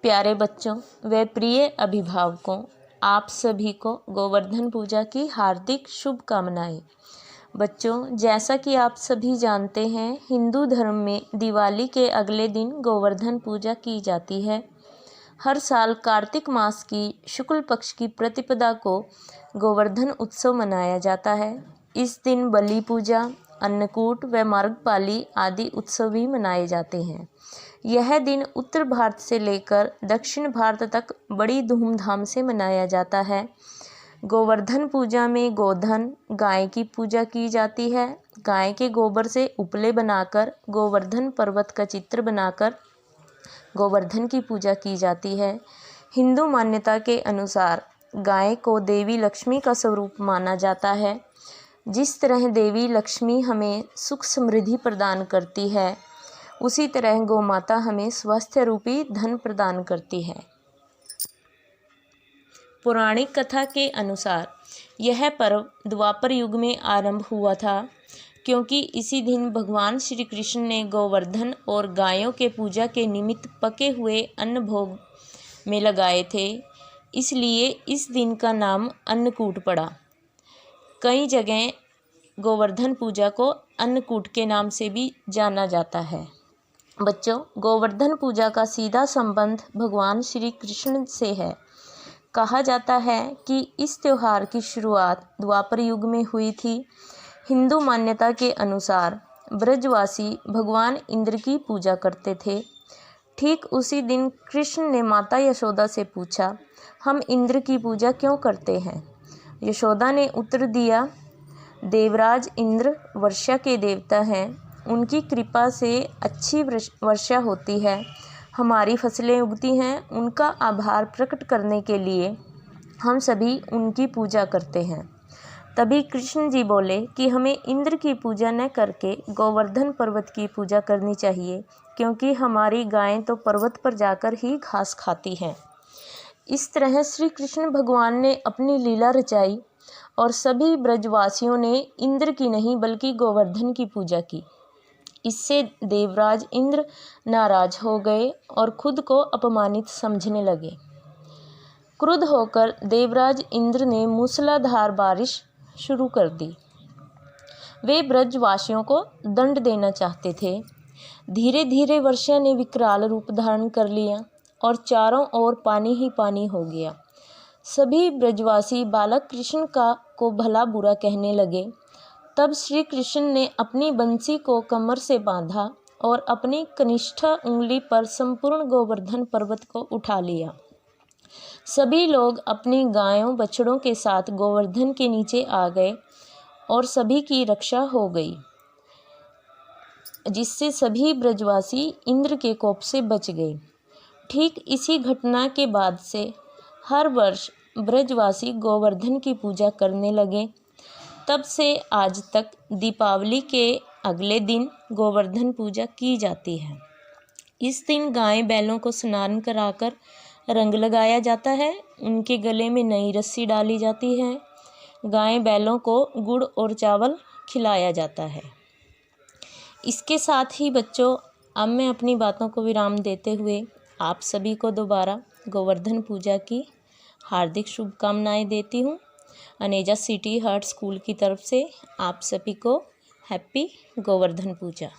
प्यारे बच्चों व प्रिय अभिभावकों, आप सभी को गोवर्धन पूजा की हार्दिक शुभकामनाएं। बच्चों, जैसा कि आप सभी जानते हैं, हिंदू धर्म में दिवाली के अगले दिन गोवर्धन पूजा की जाती है। हर साल कार्तिक मास की शुक्ल पक्ष की प्रतिपदा को गोवर्धन उत्सव मनाया जाता है। इस दिन बलि पूजा, अन्नकूट व मार्गपाली आदि उत्सव भी मनाए जाते हैं। यह दिन उत्तर भारत से लेकर दक्षिण भारत तक बड़ी धूमधाम से मनाया जाता है। गोवर्धन पूजा में गोधन गाय की पूजा की जाती है। गाय के गोबर से उपले बनाकर गोवर्धन पर्वत का चित्र बनाकर गोवर्धन की पूजा की जाती है। हिंदू मान्यता के अनुसार गाय को देवी लक्ष्मी का स्वरूप माना जाता है। जिस तरह देवी लक्ष्मी हमें सुख समृद्धि प्रदान करती है, उसी तरह गौमाता हमें स्वास्थ्य रूपी धन प्रदान करती है। पौराणिक कथा के अनुसार यह पर्व द्वापर युग में आरंभ हुआ था, क्योंकि इसी दिन भगवान श्री कृष्ण ने गोवर्धन और गायों के पूजा के निमित्त पके हुए अन्न भोग में लगाए थे। इसलिए इस दिन का नाम अन्नकूट पड़ा। कई जगह गोवर्धन पूजा को अन्नकूट के नाम से भी जाना जाता है। बच्चों, गोवर्धन पूजा का सीधा संबंध भगवान श्री कृष्ण से है। कहा जाता है कि इस त्योहार की शुरुआत द्वापर युग में हुई थी। हिंदू मान्यता के अनुसार ब्रजवासी भगवान इंद्र की पूजा करते थे। ठीक उसी दिन कृष्ण ने माता यशोदा से पूछा, हम इंद्र की पूजा क्यों करते हैं? यशोदा ने उत्तर दिया, देवराज इंद्र वर्षा के देवता हैं। उनकी कृपा से अच्छी वर्षा होती है, हमारी फसलें उगती हैं। उनका आभार प्रकट करने के लिए हम सभी उनकी पूजा करते हैं। तभी कृष्ण जी बोले कि हमें इंद्र की पूजा न करके गोवर्धन पर्वत की पूजा करनी चाहिए, क्योंकि हमारी गायें तो पर्वत पर जाकर ही घास खाती हैं। इस तरह श्री कृष्ण भगवान ने अपनी लीला रचाई और सभी ब्रजवासियों ने इंद्र की नहीं बल्कि गोवर्धन की पूजा की। इससे देवराज इंद्र नाराज हो गए और खुद को अपमानित समझने लगे। क्रुद्ध होकर देवराज इंद्र ने मूसलाधार बारिश शुरू कर दी। वे ब्रजवासियों को दंड देना चाहते थे। धीरे धीरे वर्षा ने विकराल रूप धारण कर लिया और चारों ओर पानी ही पानी हो गया। सभी ब्रजवासी बालक कृष्ण को भला बुरा कहने लगे। तब श्री कृष्ण ने अपनी बंसी को कमर से बांधा और अपनी कनिष्ठ उंगली पर संपूर्ण गोवर्धन पर्वत को उठा लिया। सभी लोग अपनी गायों बछड़ों के साथ गोवर्धन के नीचे आ गए और सभी की रक्षा हो गई, जिससे सभी ब्रजवासी इंद्र के कोप से बच गए। ठीक इसी घटना के बाद से हर वर्ष ब्रजवासी गोवर्धन की पूजा करने लगे। तब से आज तक दीपावली के अगले दिन गोवर्धन पूजा की जाती है। इस दिन गाय बैलों को स्नान कराकर रंग लगाया जाता है। उनके गले में नई रस्सी डाली जाती है। गाय बैलों को गुड़ और चावल खिलाया जाता है। इसके साथ ही बच्चों, अब मैं अपनी बातों को विराम देते हुए आप सभी को दोबारा गोवर्धन पूजा की हार्दिक शुभकामनाएं देती हूँ। अनेजा सिटी हार्ट स्कूल की तरफ से आप सभी को हैप्पी गोवर्धन पूजा।